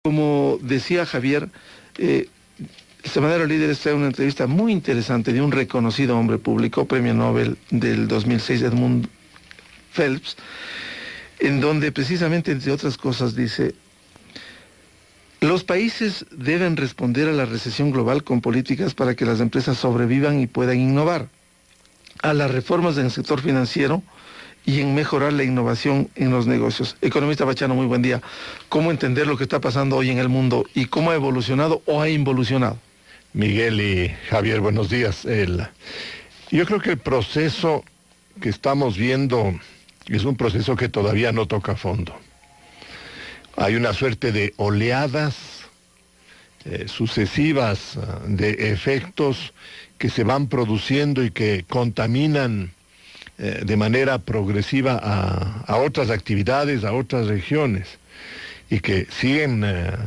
Como decía Javier, Semanero Líderes trae una entrevista muy interesante de un reconocido hombre público, premio Nobel del 2006, Edmund Phelps, en donde precisamente, entre otras cosas, dice: los países deben responder a la recesión global con políticas para que las empresas sobrevivan y puedan innovar, a las reformas en el sector financiero y en mejorar la innovación en los negocios. Economista Bachano, muy buen día. ¿Cómo entender lo que está pasando hoy en el mundo y cómo ha evolucionado o ha involucionado? Miguel y Javier, buenos días. Yo creo que el proceso que estamos viendo es un proceso que todavía no toca fondo. Hay una suerte de oleadas sucesivas de efectos que se van produciendo y que contaminan de manera progresiva a otras actividades, a otras regiones, y que siguen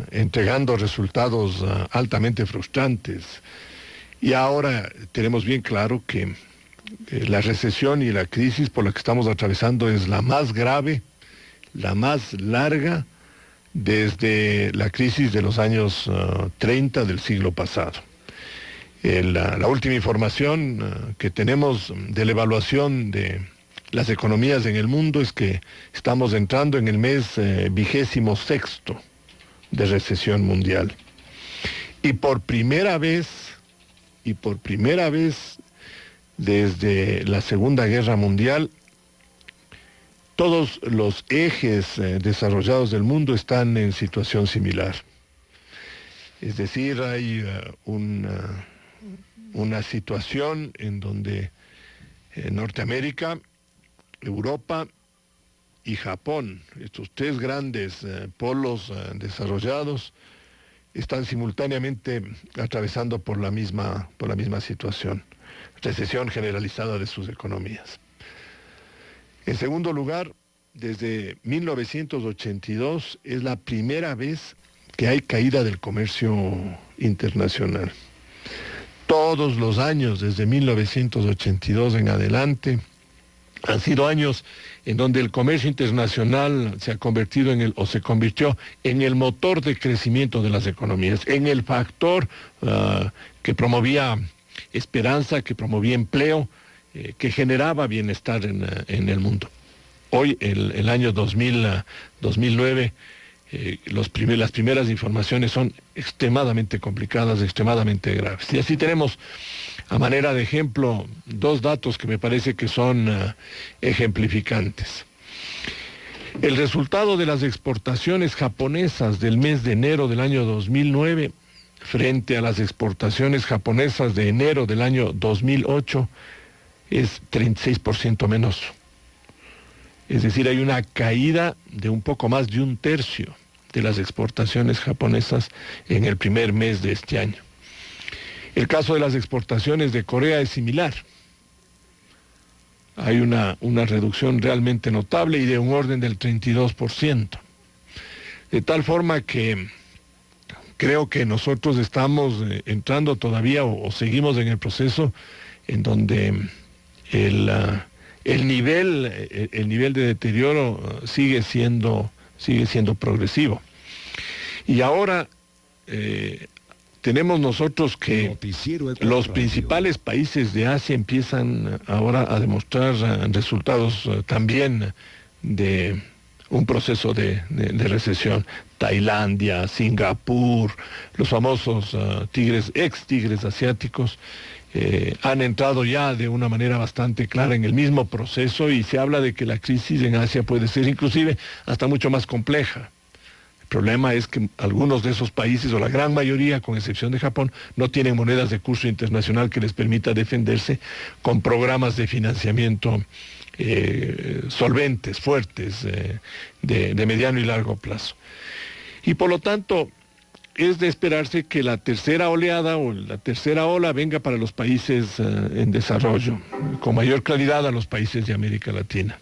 entregando resultados altamente frustrantes. Y ahora tenemos bien claro que la recesión y la crisis por la que estamos atravesando es la más grave, la más larga, desde la crisis de los años 30 del siglo pasado. La última información que tenemos de la evaluación de las economías en el mundo es que estamos entrando en el mes 26º de recesión mundial. Y por primera vez desde la Segunda Guerra Mundial, todos los ejes desarrollados del mundo están en situación similar. Es decir, hay una situación en donde Norteamérica, Europa y Japón, estos tres grandes polos desarrollados, están simultáneamente atravesando por la misma situación, recesión generalizada de sus economías. En segundo lugar, desde 1982 es la primera vez que hay caída del comercio internacional. Todos los años, desde 1982 en adelante, han sido años en donde el comercio internacional se convirtió en el motor de crecimiento de las economías, en el factor que promovía esperanza, que promovía empleo, que generaba bienestar en el mundo. Hoy, el año 2009, las primeras informaciones son extremadamente complicadas, extremadamente graves. Y así tenemos, a manera de ejemplo, dos datos que me parece que son ejemplificantes. El resultado de las exportaciones japonesas del mes de enero del año 2009 frente a las exportaciones japonesas de enero del año 2008 es 36% menos. Es decir, hay una caída de un poco más de un tercio de las exportaciones japonesas en el primer mes de este año. El caso de las exportaciones de Corea es similar. Hay una reducción realmente notable y de un orden del 32%. De tal forma que creo que nosotros estamos entrando todavía o seguimos en el proceso en donde el nivel de deterioro sigue siendo progresivo. Y ahora tenemos nosotros que los principales países de Asia empiezan ahora a demostrar resultados también de un proceso de recesión. Tailandia, Singapur, los famosos ex tigres asiáticos, han entrado ya de una manera bastante clara en el mismo proceso, y se habla de que la crisis en Asia puede ser inclusive hasta mucho más compleja. El problema es que algunos de esos países, o la gran mayoría, con excepción de Japón, no tienen monedas de curso internacional que les permita defenderse con programas de financiamiento solventes, fuertes, de mediano y largo plazo. Y por lo tanto, es de esperarse que la tercera oleada o la tercera ola venga para los países en desarrollo, con mayor claridad a los países de América Latina.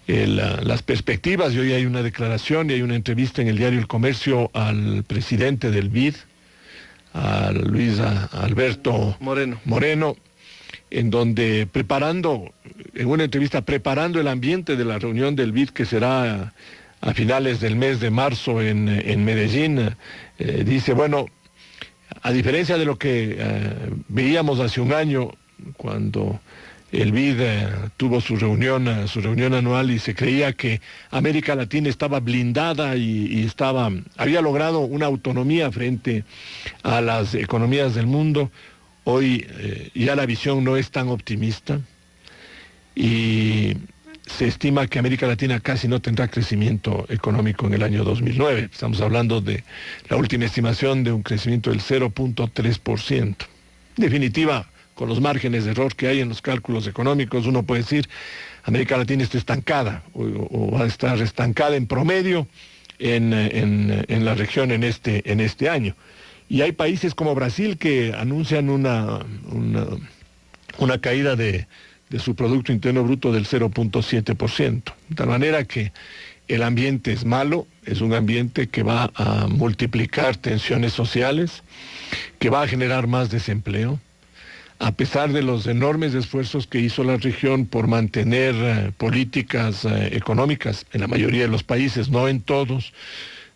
Las perspectivas, y hoy hay una declaración y hay una entrevista en el diario El Comercio al presidente del BID, a Luis Alberto Moreno, en donde preparando el ambiente de la reunión del BID que será a finales del mes de marzo en Medellín, dice, bueno, a diferencia de lo que veíamos hace un año, cuando el BID tuvo su reunión anual y se creía que América Latina estaba blindada y había logrado una autonomía frente a las economías del mundo. Hoy ya la visión no es tan optimista y se estima que América Latina casi no tendrá crecimiento económico en el año 2009. Estamos hablando de la última estimación de un crecimiento del 0.3%. En definitiva, con los márgenes de error que hay en los cálculos económicos, uno puede decir América Latina está estancada o va a estar estancada en promedio en la región en este año. Y hay países como Brasil que anuncian una caída de su Producto Interno Bruto del 0.7%. De tal manera que el ambiente es malo, es un ambiente que va a multiplicar tensiones sociales, que va a generar más desempleo, a pesar de los enormes esfuerzos que hizo la región por mantener políticas económicas en la mayoría de los países, no en todos,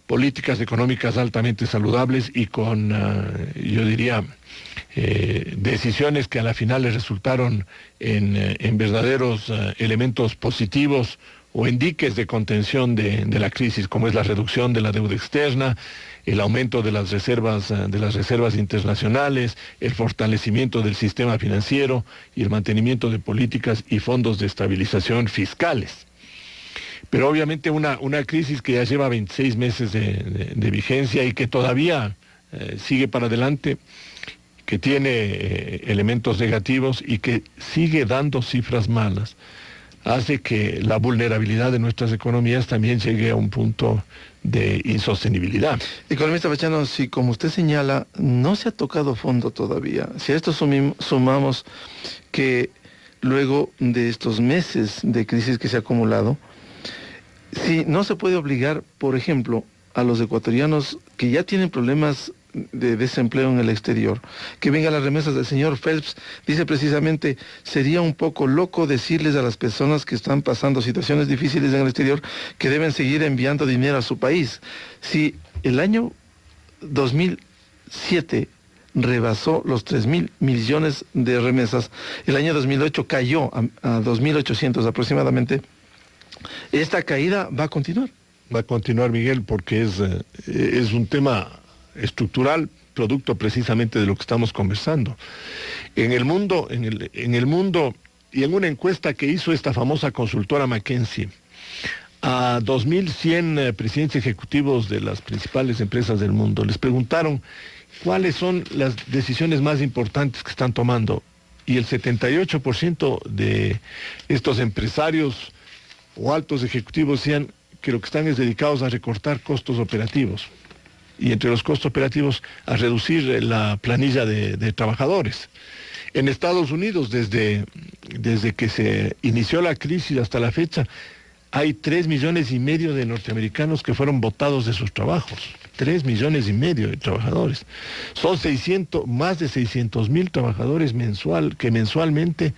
políticas económicas altamente saludables y con, yo diría, decisiones que a la final les resultaron en verdaderos elementos positivos o en diques de contención de la crisis, como es la reducción de la deuda externa, el aumento de las reservas internacionales, el fortalecimiento del sistema financiero y el mantenimiento de políticas y fondos de estabilización fiscales. Pero obviamente una crisis que ya lleva 26 meses de vigencia y que todavía sigue para adelante, que tiene elementos negativos y que sigue dando cifras malas, hace que la vulnerabilidad de nuestras economías también llegue a un punto de insostenibilidad. Economista Bachano, si como usted señala, no se ha tocado fondo todavía, si a esto sumamos que luego de estos meses de crisis que se ha acumulado, si no se puede obligar, por ejemplo, a los ecuatorianos que ya tienen problemas de desempleo en el exterior, que vengan las remesas del señor Phelps, dice precisamente, sería un poco loco decirles a las personas que están pasando situaciones difíciles en el exterior que deben seguir enviando dinero a su país. Si el año 2007 rebasó los 3.000 millones de remesas, el año 2008 cayó a 2.800 aproximadamente, esta caída va a continuar. Va a continuar, Miguel, porque es un tema estructural, producto precisamente de lo que estamos conversando. En el mundo y en una encuesta que hizo esta famosa consultora McKinsey, a 2.100 presidentes ejecutivos de las principales empresas del mundo, les preguntaron cuáles son las decisiones más importantes que están tomando. Y el 78% de estos empresarios o altos ejecutivos decían que lo que están es dedicados a recortar costos operativos. Y entre los costos operativos a reducir la planilla de trabajadores. En Estados Unidos, desde que se inició la crisis hasta la fecha, hay 3,5 millones de norteamericanos que fueron botados de sus trabajos. 3,5 millones de trabajadores. Son más de 600,000 trabajadores que mensualmente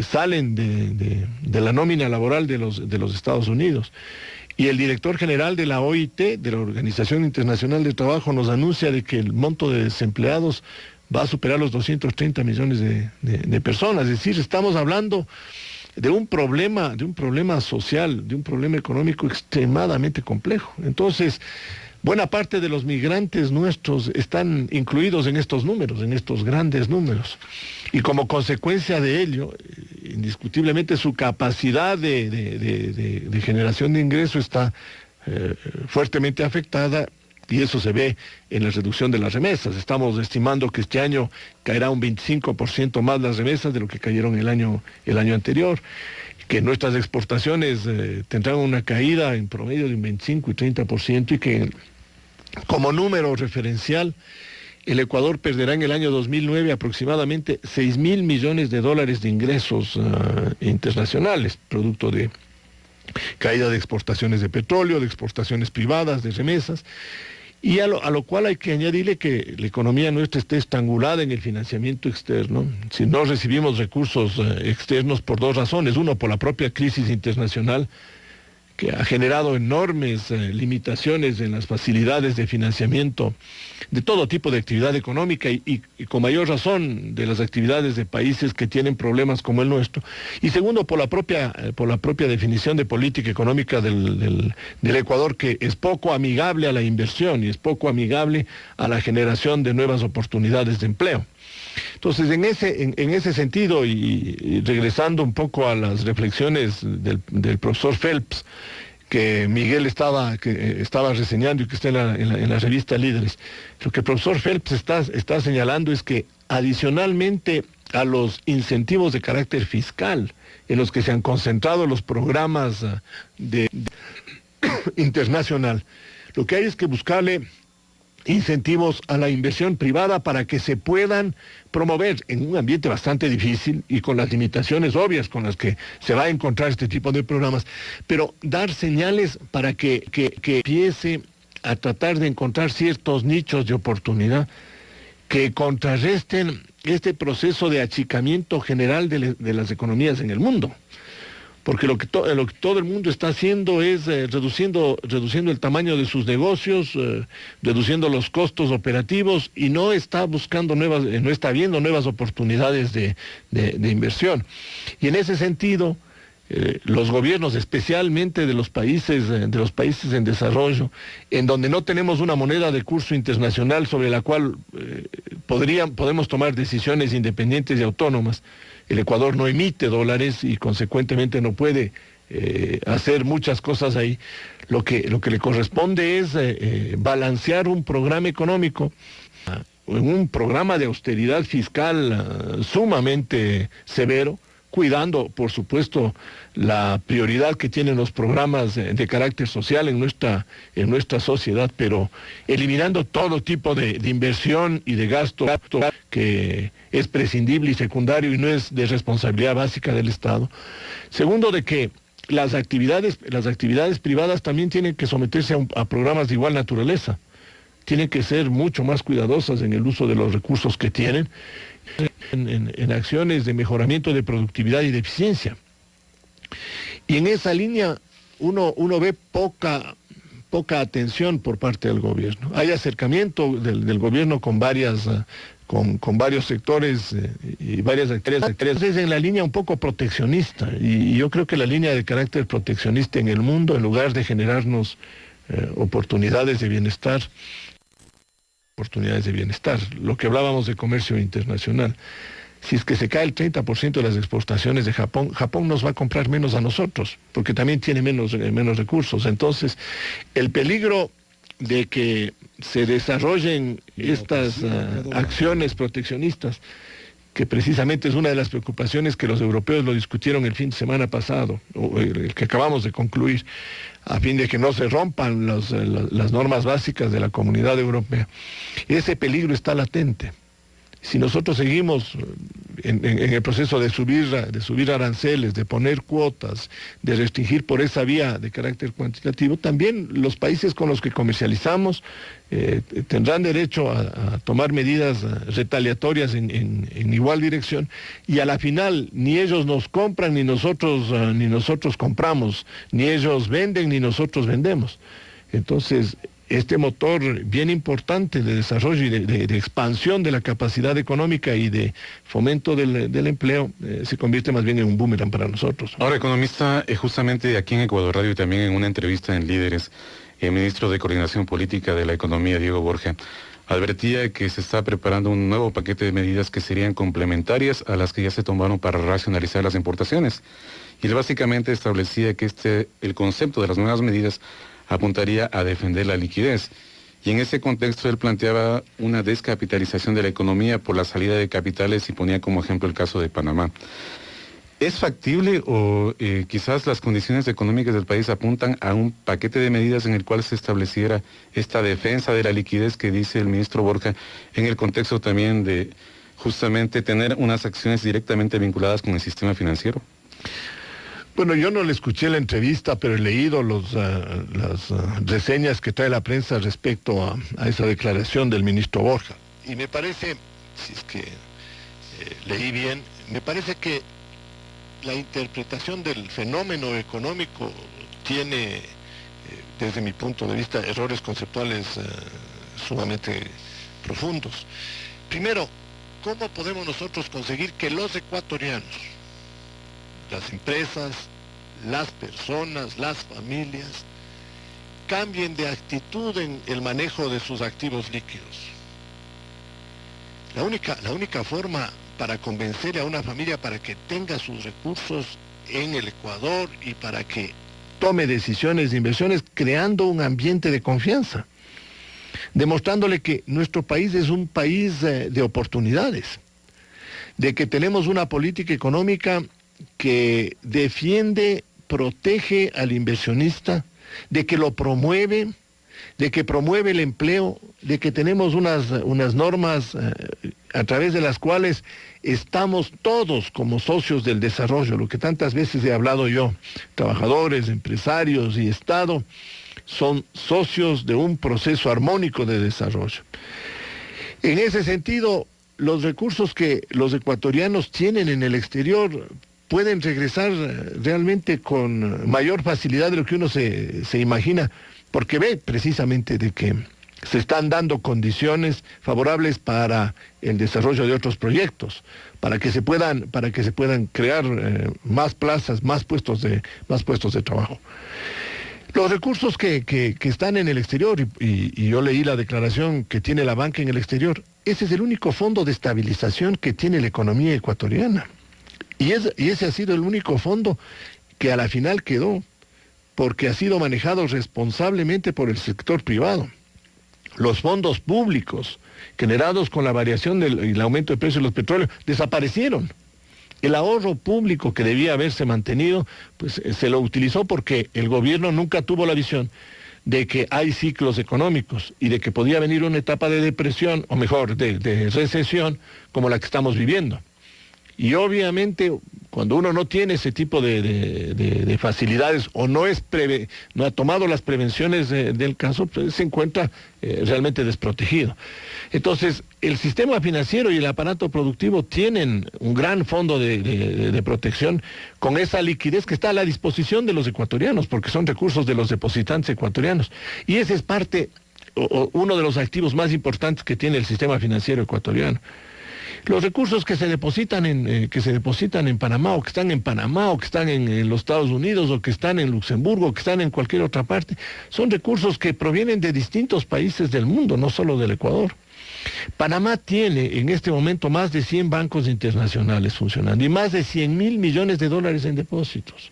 salen de la nómina laboral de los Estados Unidos. Y el director general de la OIT, de la Organización Internacional de Trabajo, nos anuncia de que el monto de desempleados va a superar los 230 millones de personas. Es decir, estamos hablando de un problema social, de un problema económico extremadamente complejo. Entonces, buena parte de los migrantes nuestros están incluidos en estos números, en estos grandes números. Y como consecuencia de ello, indiscutiblemente su capacidad de generación de ingreso está fuertemente afectada y eso se ve en la reducción de las remesas. Estamos estimando que este año caerá un 25% más las remesas de lo que cayeron el año anterior, que nuestras exportaciones tendrán una caída en promedio de un 25 y 30% y que como número referencial el Ecuador perderá en el año 2009 aproximadamente 6,000 millones de dólares de ingresos internacionales, producto de caída de exportaciones de petróleo, de exportaciones privadas, de remesas, y a lo cual hay que añadirle que la economía nuestra esté estrangulada en el financiamiento externo. Si no recibimos recursos externos por dos razones: uno, por la propia crisis internacional que ha generado enormes limitaciones en las facilidades de financiamiento de todo tipo de actividad económica y con mayor razón de las actividades de países que tienen problemas como el nuestro. Y segundo, por la propia definición de política económica del Ecuador, que es poco amigable a la inversión y es poco amigable a la generación de nuevas oportunidades de empleo. Entonces, en ese sentido, y regresando un poco a las reflexiones del profesor Phelps, que Miguel estaba reseñando y que está en la revista Líderes, lo que el profesor Phelps está señalando es que adicionalmente a los incentivos de carácter fiscal en los que se han concentrado los programas internacional, lo que hay es que buscarle incentivos a la inversión privada para que se puedan promover en un ambiente bastante difícil y con las limitaciones obvias con las que se va a encontrar este tipo de programas, pero dar señales para que empiece a tratar de encontrar ciertos nichos de oportunidad que contrarresten este proceso de achicamiento general de las economías en el mundo. Porque lo que todo el mundo está haciendo es reduciendo el tamaño de sus negocios, reduciendo los costos operativos y no está viendo nuevas oportunidades de inversión. Y en ese sentido, los gobiernos, especialmente de los países en desarrollo, en donde no tenemos una moneda de curso internacional sobre la cual podemos tomar decisiones independientes y autónomas. El Ecuador no emite dólares y consecuentemente no puede hacer muchas cosas ahí. Lo que le corresponde es balancear un programa económico, un programa de austeridad fiscal sumamente severo, cuidando, por supuesto, la prioridad que tienen los programas de carácter social en nuestra sociedad, pero eliminando todo tipo de inversión y de gasto que es prescindible y secundario y no es de responsabilidad básica del Estado. Segundo, de que las actividades privadas también tienen que someterse a programas de igual naturaleza. Tienen que ser mucho más cuidadosas en el uso de los recursos que tienen, en acciones de mejoramiento de productividad y de eficiencia. Y en esa línea uno ve poca atención por parte del gobierno. Hay acercamiento del gobierno con varios sectores y varias actividades. Es en la línea un poco proteccionista, y yo creo que la línea de carácter proteccionista en el mundo, en lugar de generarnos oportunidades de bienestar, lo que hablábamos de comercio internacional. Si es que se cae el 30% de las exportaciones de Japón, Japón nos va a comprar menos a nosotros, porque también tiene menos recursos. Entonces, el peligro de que se desarrollen estas acciones proteccionistas, que precisamente es una de las preocupaciones que los europeos lo discutieron el fin de semana pasado, o el que acabamos de concluir, a fin de que no se rompan las normas básicas de la Comunidad Europea. Ese peligro está latente. Si nosotros seguimos en el proceso de subir aranceles, de poner cuotas, de restringir por esa vía de carácter cuantitativo, también los países con los que comercializamos tendrán derecho a tomar medidas retaliatorias en igual dirección, y a la final ni ellos nos compran ni nosotros compramos, ni ellos venden ni nosotros vendemos. Entonces, este motor bien importante de desarrollo y de expansión de la capacidad económica y de fomento del empleo se convierte más bien en un boomerang para nosotros. Ahora, economista, justamente aquí en Ecuador Radio y también en una entrevista en Líderes, el ministro de Coordinación Política de la Economía, Diego Borja, advertía que se está preparando un nuevo paquete de medidas que serían complementarias a las que ya se tomaron para racionalizar las importaciones. Y él básicamente establecía que el concepto de las nuevas medidas apuntaría a defender la liquidez. Y en ese contexto él planteaba una descapitalización de la economía por la salida de capitales y ponía como ejemplo el caso de Panamá. ¿Es factible o quizás las condiciones económicas del país apuntan a un paquete de medidas en el cual se estableciera esta defensa de la liquidez que dice el ministro Borja, en el contexto también de justamente tener unas acciones directamente vinculadas con el sistema financiero? Bueno, yo no le escuché la entrevista, pero he leído las reseñas que trae la prensa respecto a esa declaración del ministro Borja. Y me parece, si es que leí bien, me parece que la interpretación del fenómeno económico tiene, desde mi punto de vista, errores conceptuales sumamente profundos. Primero, ¿cómo podemos nosotros conseguir que los ecuatorianos, las empresas, las personas, las familias, cambien de actitud en el manejo de sus activos líquidos? La única forma para convencer a una familia para que tenga sus recursos en el Ecuador y para que tome decisiones de inversiones, creando un ambiente de confianza, demostrándole que nuestro país es un país de oportunidades, de que tenemos una política económica que defiende, protege al inversionista, de que lo promueve, de que promueve el empleo, de que tenemos unas normas a través de las cuales estamos todos como socios del desarrollo, lo que tantas veces he hablado yo, trabajadores, empresarios y Estado, son socios de un proceso armónico de desarrollo. En ese sentido, los recursos que los ecuatorianos tienen en el exterior pueden regresar realmente con mayor facilidad de lo que uno se imagina, porque ve precisamente de que se están dando condiciones favorables para el desarrollo de otros proyectos, para que se puedan crear más plazas, más puestos de trabajo. Los recursos que están en el exterior, y yo leí la declaración que tiene la banca en el exterior, ese es el único fondo de estabilización que tiene la economía ecuatoriana. Y ese ha sido el único fondo que a la final quedó, porque ha sido manejado responsablemente por el sector privado. Los fondos públicos generados con la variación y el aumento de precios de los petróleos desaparecieron. El ahorro público que debía haberse mantenido, pues se lo utilizó porque el gobierno nunca tuvo la visión de que hay ciclos económicos y de que podía venir una etapa de depresión, o mejor, de recesión, como la que estamos viviendo. Y obviamente, cuando uno no tiene ese tipo de facilidades o no ha tomado las prevenciones del caso, pues se encuentra realmente desprotegido. Entonces, el sistema financiero y el aparato productivo tienen un gran fondo de protección con esa liquidez que está a la disposición de los ecuatorianos, porque son recursos de los depositantes ecuatorianos. Y ese es uno de los activos más importantes que tiene el sistema financiero ecuatoriano. Los recursos que se depositan en Panamá, o que están en Panamá, o que están en los Estados Unidos, o que están en Luxemburgo, o que están en cualquier otra parte, son recursos que provienen de distintos países del mundo, no solo del Ecuador. Panamá tiene en este momento más de 100 bancos internacionales funcionando y más de 100.000 millones de dólares en depósitos.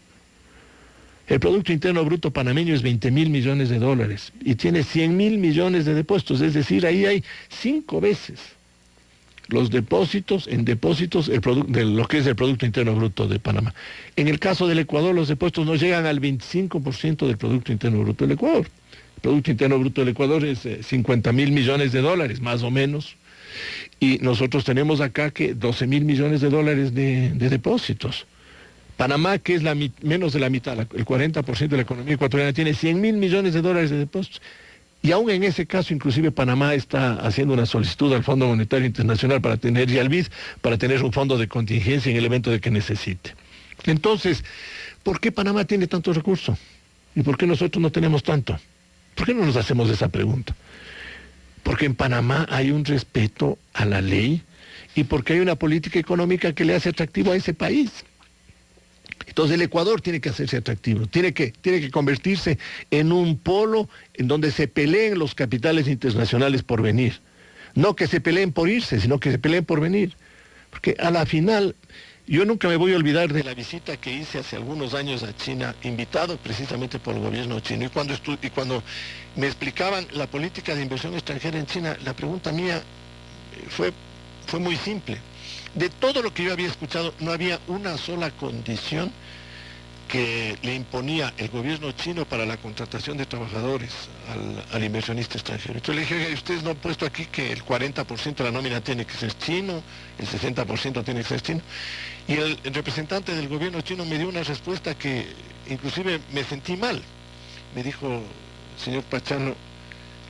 El Producto Interno Bruto panameño es 20.000 millones de dólares y tiene 100.000 millones de depósitos, es decir, ahí hay 5 veces los depósitos de lo que es el Producto Interno Bruto de Panamá. En el caso del Ecuador, los depósitos no llegan al 25% del Producto Interno Bruto del Ecuador. El Producto Interno Bruto del Ecuador es 50.000 millones de dólares, más o menos. Y nosotros tenemos acá que 12.000 millones de dólares de depósitos. Panamá, que es menos de la mitad, el 40% de la economía ecuatoriana, tiene 100.000 millones de dólares de depósitos. Y aún en ese caso, inclusive Panamá está haciendo una solicitud al Fondo Monetario Internacional para tener, y al BID, para tener un fondo de contingencia en el evento de que necesite. Entonces, ¿por qué Panamá tiene tantos recursos? ¿Y por qué nosotros no tenemos tanto? ¿Por qué no nos hacemos esa pregunta? Porque en Panamá hay un respeto a la ley y porque hay una política económica que le hace atractivo a ese país. Entonces el Ecuador tiene que hacerse atractivo, tiene que convertirse en un polo en donde se peleen los capitales internacionales por venir. No que se peleen por irse, sino que se peleen por venir. Porque a la final, yo nunca me voy a olvidar de la visita que hice hace algunos años a China, invitado precisamente por el gobierno chino. Y cuando me explicaban la política de inversión extranjera en China, la pregunta mía fue muy simple. De todo lo que yo había escuchado, no había una sola condición que le imponía el gobierno chino para la contratación de trabajadores al inversionista extranjero. Entonces le dije, oye, ustedes no han puesto aquí que el 40% de la nómina tiene que ser chino, el 60% tiene que ser chino. Y el representante del gobierno chino me dio una respuesta que inclusive me sentí mal. Me dijo, señor Pachano,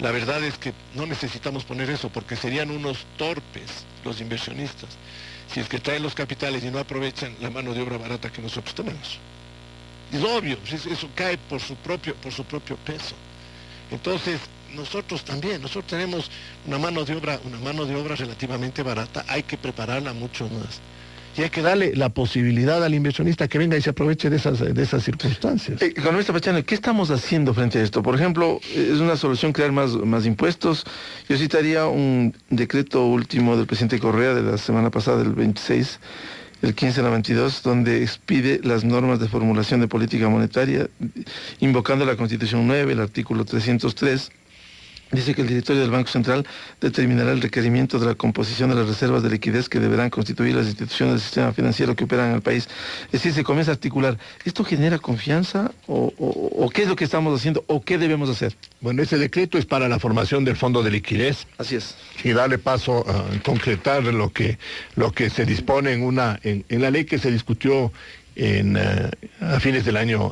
la verdad es que no necesitamos poner eso porque serían unos torpes los inversionistas si es que traen los capitales y no aprovechan la mano de obra barata que nosotros tenemos. Es obvio, eso cae por su propio peso. Entonces, nosotros tenemos una mano de obra relativamente barata, hay que prepararla mucho más. Y hay que darle la posibilidad al inversionista que venga y se aproveche de esas circunstancias. Economista Pachano, ¿qué estamos haciendo frente a esto? Por ejemplo, ¿es una solución crear más impuestos? Yo citaría un decreto último del presidente Correa de la semana pasada, del 26, el 1592, donde expide las normas de formulación de política monetaria, invocando la Constitución 9, el artículo 303. Dice que el directorio del Banco Central determinará el requerimiento de la composición de las reservas de liquidez que deberán constituir las instituciones del sistema financiero que operan en el país. Es decir, se comienza a articular. ¿Esto genera confianza o qué es lo que estamos haciendo o qué debemos hacer? Bueno, ese decreto es para la formación del fondo de liquidez. Así es. Y darle paso a concretar lo que se dispone en la ley que se discutió a fines del año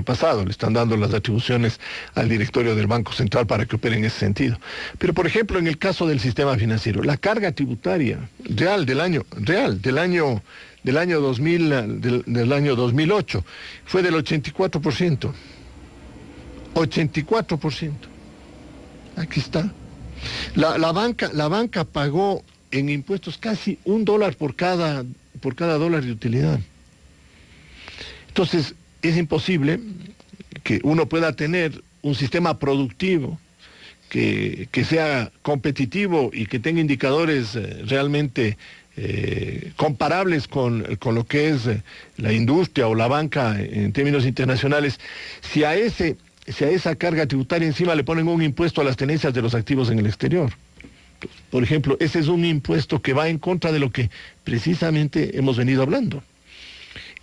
pasado. Le están dando las atribuciones al directorio del Banco Central para que opere en ese sentido. Pero, por ejemplo, en el caso del sistema financiero, la carga tributaria real del año 2008 fue del 84%. 84%. Aquí está. La banca pagó en impuestos casi $1 por cada dólar de utilidad. Entonces, es imposible que uno pueda tener un sistema productivo que sea competitivo y que tenga indicadores realmente comparables con lo que es la industria o la banca en términos internacionales, si a esa carga tributaria encima le ponen un impuesto a las tenencias de los activos en el exterior. Por ejemplo, ese es un impuesto que va en contra de lo que precisamente hemos venido hablando.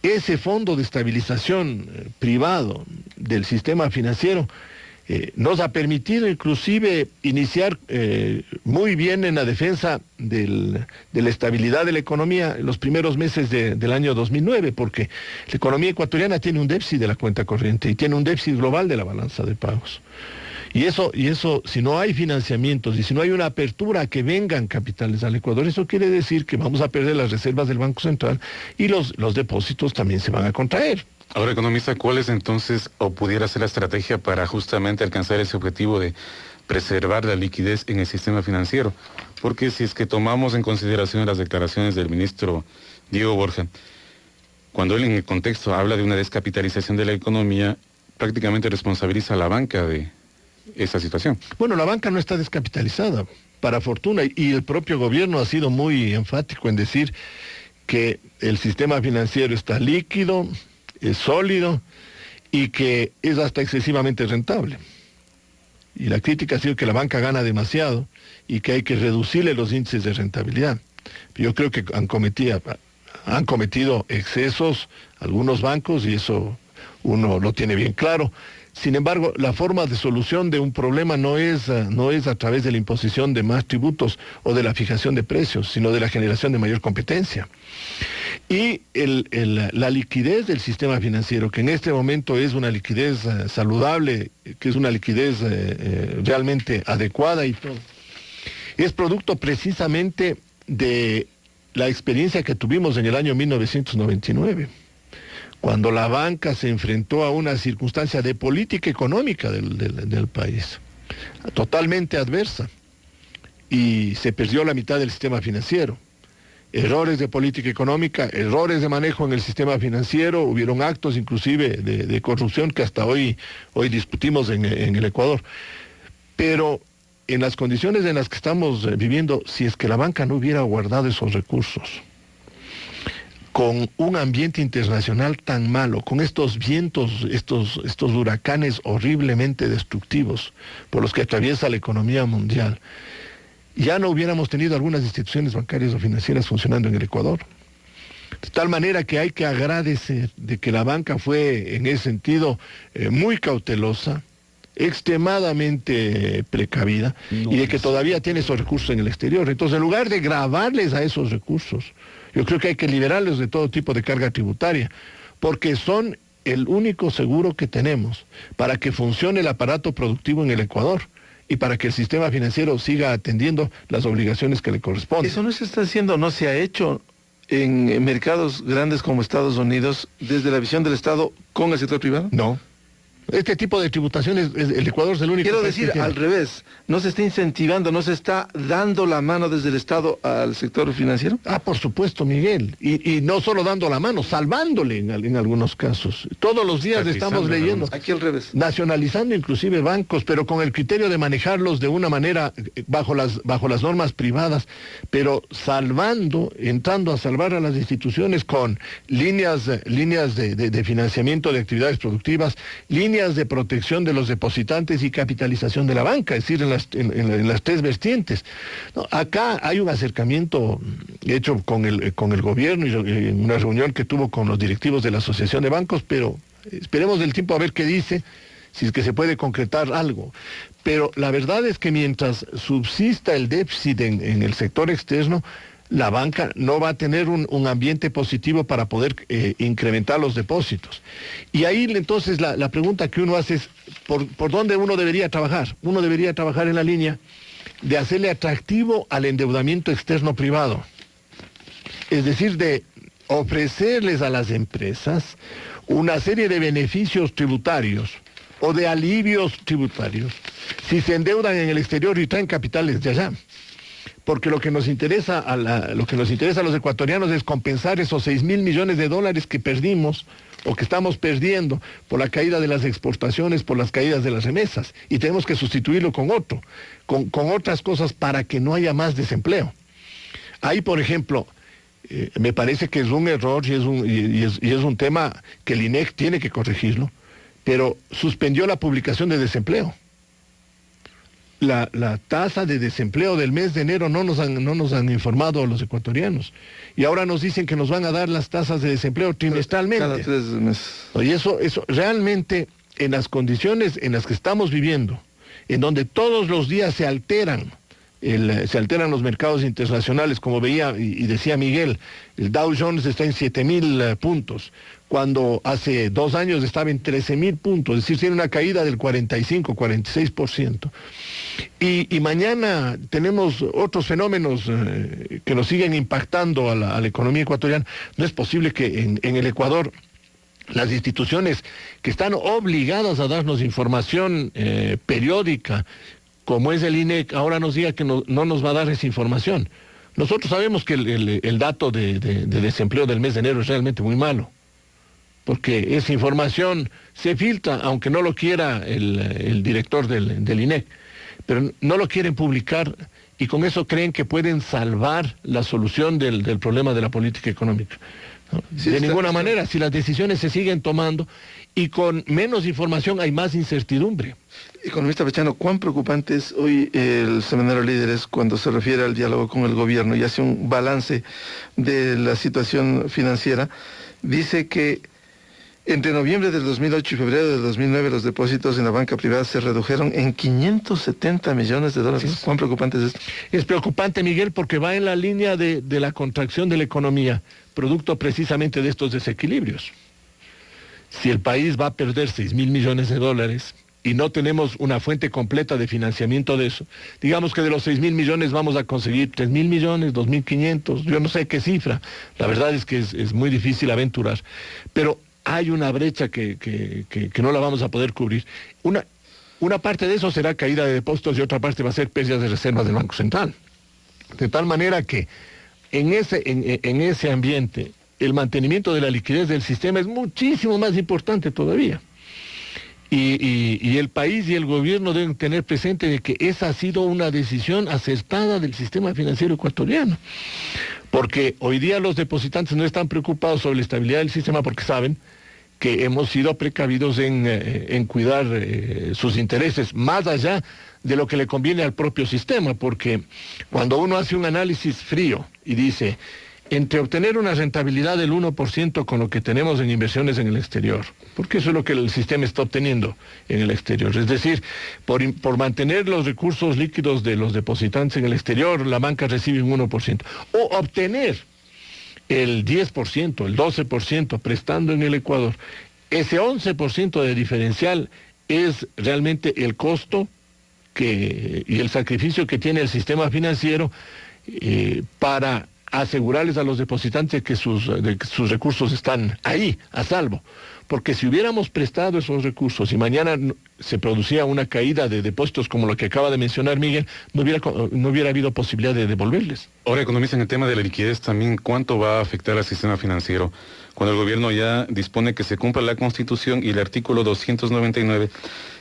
Ese fondo de estabilización privado del sistema financiero nos ha permitido inclusive iniciar muy bien en la defensa de la estabilidad de la economía en los primeros meses del año 2009, porque la economía ecuatoriana tiene un déficit de la cuenta corriente y tiene un déficit global de la balanza de pagos. Y eso, si no hay financiamientos y si no hay una apertura a que vengan capitales al Ecuador, eso quiere decir que vamos a perder las reservas del Banco Central y los depósitos también se van a contraer. Ahora, economista, ¿cuál es entonces, o pudiera ser la estrategia para justamente alcanzar ese objetivo de preservar la liquidez en el sistema financiero? Porque si es que tomamos en consideración las declaraciones del ministro Diego Borja, cuando él en el contexto habla de una descapitalización de la economía, prácticamente responsabiliza a la banca de esa situación. Bueno, la banca no está descapitalizada, para fortuna, y el propio gobierno ha sido muy enfático en decir que el sistema financiero está líquido, es sólido y que es hasta excesivamente rentable. Y la crítica ha sido que la banca gana demasiado y que hay que reducirle los índices de rentabilidad. Yo creo que han cometido excesos algunos bancos y eso uno lo tiene bien claro. Sin embargo, la forma de solución de un problema no es a través de la imposición de más tributos o de la fijación de precios, sino de la generación de mayor competencia. Y la liquidez del sistema financiero, que en este momento es una liquidez saludable, que es una liquidez realmente adecuada y todo, es producto precisamente de la experiencia que tuvimos en el año 1999. Cuando la banca se enfrentó a una circunstancia de política económica del país, totalmente adversa, y se perdió la mitad del sistema financiero. Errores de política económica, errores de manejo en el sistema financiero, hubieron actos inclusive de corrupción que hasta hoy discutimos en el Ecuador. Pero en las condiciones en las que estamos viviendo, si es que la banca no hubiera guardado esos recursos, con un ambiente internacional tan malo, con estos vientos, estos huracanes horriblemente destructivos por los que atraviesa la economía mundial, ya no hubiéramos tenido algunas instituciones bancarias o financieras funcionando en el Ecuador. De tal manera que hay que agradecer de que la banca fue en ese sentido muy cautelosa, extremadamente precavida y de que todavía tiene esos recursos en el exterior. Entonces, en lugar de gravarles a esos recursos, yo creo que hay que liberarles de todo tipo de carga tributaria, porque son el único seguro que tenemos para que funcione el aparato productivo en el Ecuador y para que el sistema financiero siga atendiendo las obligaciones que le corresponden. Eso no se está haciendo, no se ha hecho en mercados grandes como Estados Unidos desde la visión del Estado con el sector privado? No. Este tipo de tributaciones, el Ecuador es el único. Quiero decir, al revés, ¿no se está incentivando, no se está dando la mano desde el Estado al sector financiero? Ah, por supuesto, Miguel. Y no solo dando la mano, salvándole en algunos casos. Todos los días estamos leyendo. Aquí al revés. Nacionalizando inclusive bancos, pero con el criterio de manejarlos de una manera bajo las normas privadas, pero salvando, entrando a salvar a las instituciones con líneas de financiamiento de actividades productivas, líneas de protección de los depositantes y capitalización de la banca, es decir, en las tres vertientes. No, acá hay un acercamiento hecho con el gobierno y en una reunión que tuvo con los directivos de la Asociación de Bancos, pero esperemos del tiempo a ver qué dice, si es que se puede concretar algo. Pero la verdad es que mientras subsista el déficit en el sector externo, la banca no va a tener un ambiente positivo para poder incrementar los depósitos. Y ahí entonces la pregunta que uno hace es, ¿por dónde uno debería trabajar? Uno debería trabajar en la línea de hacerle atractivo al endeudamiento externo privado. Es decir, de ofrecerles a las empresas una serie de beneficios tributarios o de alivios tributarios si se endeudan en el exterior y traen capitales de allá. Porque lo que nos interesa a los ecuatorianos es compensar esos 6.000 millones de dólares que perdimos o que estamos perdiendo por la caída de las exportaciones, por las caídas de las remesas. Y tenemos que sustituirlo con otras cosas para que no haya más desempleo. Ahí, por ejemplo, me parece que es un error y es un tema que el INEC tiene que corregirlo, pero suspendió la publicación de desempleo. La tasa de desempleo del mes de enero no nos han informado a los ecuatorianos. Y ahora nos dicen que nos van a dar las tasas de desempleo trimestralmente. Cada 3 meses. Y eso realmente, en las condiciones en las que estamos viviendo, en donde todos los días se alteran los mercados internacionales, como veía y decía Miguel, el Dow Jones está en 7.000 puntos, cuando hace 2 años estaba en 13.000 puntos, es decir, tiene una caída del 45-46%. Y mañana tenemos otros fenómenos que nos siguen impactando a la economía ecuatoriana. No es posible que en el Ecuador las instituciones que están obligadas a darnos información periódica, como es el INEC, ahora nos diga que no nos va a dar esa información. Nosotros sabemos que el dato de desempleo del mes de enero es realmente muy malo, porque esa información se filtra, aunque no lo quiera el director del INEC, pero no lo quieren publicar y con eso creen que pueden salvar la solución del problema de la política económica. ¿No? Sí, de ninguna manera, si las decisiones se siguen tomando y con menos información hay más incertidumbre. Economista Pechano, ¿cuán preocupante es hoy el Semanario Líderes cuando se refiere al diálogo con el gobierno y hace un balance de la situación financiera? Dice que entre noviembre del 2008 y febrero del 2009 los depósitos en la banca privada se redujeron en 570 millones de dólares. Sí. ¿Cuán preocupante es esto? Es preocupante, Miguel, porque va en la línea de la contracción de la economía, producto precisamente de estos desequilibrios. Si el país va a perder 6.000 millones de dólares y no tenemos una fuente completa de financiamiento de eso, digamos que de los 6.000 millones vamos a conseguir 3.000 millones, 2.500, yo no sé qué cifra. La verdad es que es muy difícil aventurar. Pero hay una brecha que no la vamos a poder cubrir. Una parte de eso será caída de depósitos y otra parte va a ser pérdidas de reservas del Banco Central. De tal manera que en ese ambiente el mantenimiento de la liquidez del sistema es muchísimo más importante todavía. Y el país y el gobierno deben tener presente de que esa ha sido una decisión acertada del sistema financiero ecuatoriano. Porque hoy día los depositantes no están preocupados sobre la estabilidad del sistema porque saben que hemos sido precavidos en cuidar sus intereses, más allá de lo que le conviene al propio sistema, porque cuando uno hace un análisis frío y dice, entre obtener una rentabilidad del 1% con lo que tenemos en inversiones en el exterior, porque eso es lo que el sistema está obteniendo en el exterior, es decir, por mantener los recursos líquidos de los depositantes en el exterior, la banca recibe un 1%, o obtener el 10%, el 12% prestando en el Ecuador, ese 11% de diferencial es realmente el costo y el sacrificio que tiene el sistema financiero para asegurarles a los depositantes que sus recursos están ahí, a salvo. Porque si hubiéramos prestado esos recursos y mañana se producía una caída de depósitos como lo que acaba de mencionar Miguel, no hubiera habido posibilidad de devolverles. Ahora, economista, en el tema de la liquidez también, ¿cuánto va a afectar al sistema financiero? Cuando el gobierno ya dispone que se cumpla la Constitución y el artículo 299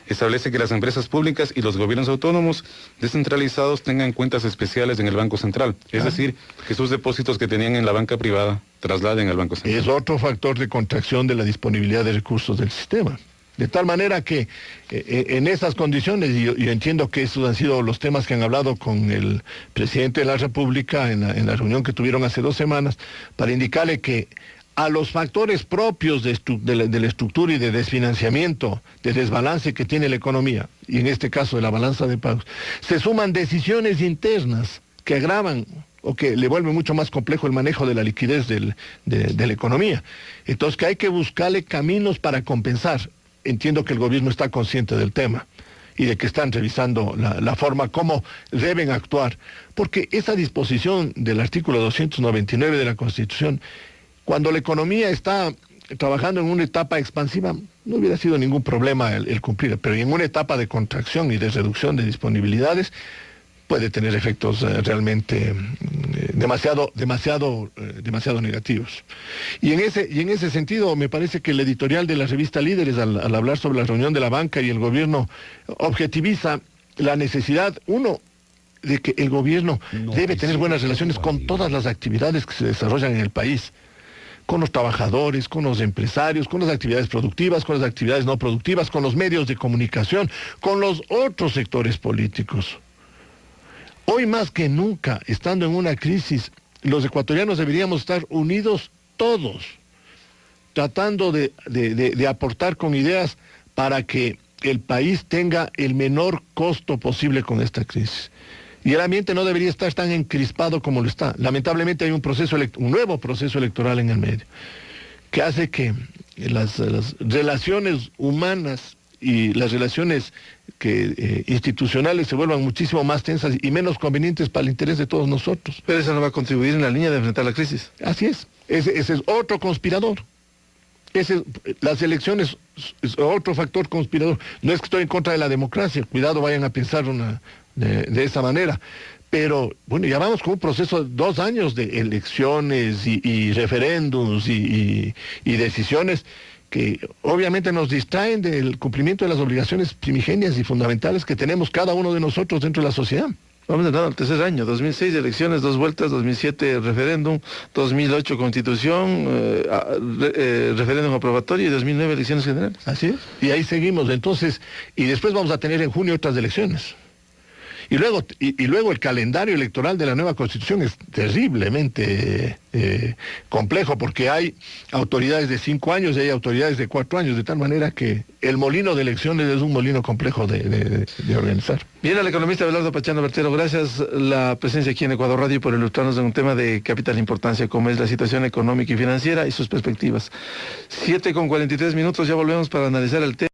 establece que las empresas públicas y los gobiernos autónomos descentralizados tengan cuentas especiales en el Banco Central. Es decir, que sus depósitos que tenían en la banca privada trasladen al Banco Central. Es otro factor de contracción de la disponibilidad de recursos del sistema. De tal manera que en esas condiciones, y yo entiendo que esos han sido los temas que han hablado con el presidente de la República en la reunión que tuvieron hace 2 semanas, para indicarle que a los factores propios de la estructura y de desfinanciamiento, de desbalance que tiene la economía, y en este caso de la balanza de pagos, se suman decisiones internas que agravan o que le vuelve mucho más complejo el manejo de la liquidez de la economía. Entonces que hay que buscarle caminos para compensar. Entiendo que el gobierno está consciente del tema y de que están revisando la forma como deben actuar, porque esa disposición del artículo 299 de la Constitución, cuando la economía está trabajando en una etapa expansiva, no hubiera sido ningún problema el cumplir, pero en una etapa de contracción y de reducción de disponibilidades puede tener efectos realmente demasiado negativos. Y en ese sentido, me parece que el editorial de la revista Líderes, al hablar sobre la reunión de la banca y el gobierno, objetiviza la necesidad, uno, de que el gobierno debe tener buenas relaciones con todas las actividades que se desarrollan en el país, con los trabajadores, con los empresarios, con las actividades productivas, con las actividades no productivas, con los medios de comunicación, con los otros sectores políticos. Hoy más que nunca, estando en una crisis, los ecuatorianos deberíamos estar unidos todos, tratando de aportar con ideas para que el país tenga el menor costo posible con esta crisis. Y el ambiente no debería estar tan encrispado como lo está. Lamentablemente hay un nuevo proceso electoral en el medio, que hace que las relaciones humanas y las relaciones institucionales se vuelvan muchísimo más tensas y menos convenientes para el interés de todos nosotros. Pero eso no va a contribuir en la línea de enfrentar la crisis. Así es. Ese es otro conspirador. Las elecciones es otro factor conspirador. No es que estoy en contra de la democracia, cuidado, vayan a pensar de esa manera. Pero, bueno, ya vamos con un proceso de 2 años de elecciones y referéndums y decisiones que obviamente nos distraen del cumplimiento de las obligaciones primigenias y fundamentales que tenemos cada uno de nosotros dentro de la sociedad. Vamos a entrar al 3er año, 2006 elecciones, 2 vueltas, 2007 referéndum, 2008 constitución, referéndum aprobatorio y 2009 elecciones generales. Así es. Y ahí seguimos. Entonces, y después vamos a tener en junio otras elecciones. Y luego el calendario electoral de la nueva Constitución es terriblemente complejo, porque hay autoridades de 5 años y hay autoridades de 4 años, de tal manera que el molino de elecciones es un molino complejo de organizar. Bien, al economista Abelardo Pachano Bertero, gracias la presencia aquí en Ecuador Radio por ilustrarnos en un tema de capital importancia como es la situación económica y financiera y sus perspectivas. 7:43 minutos, ya volvemos para analizar el tema.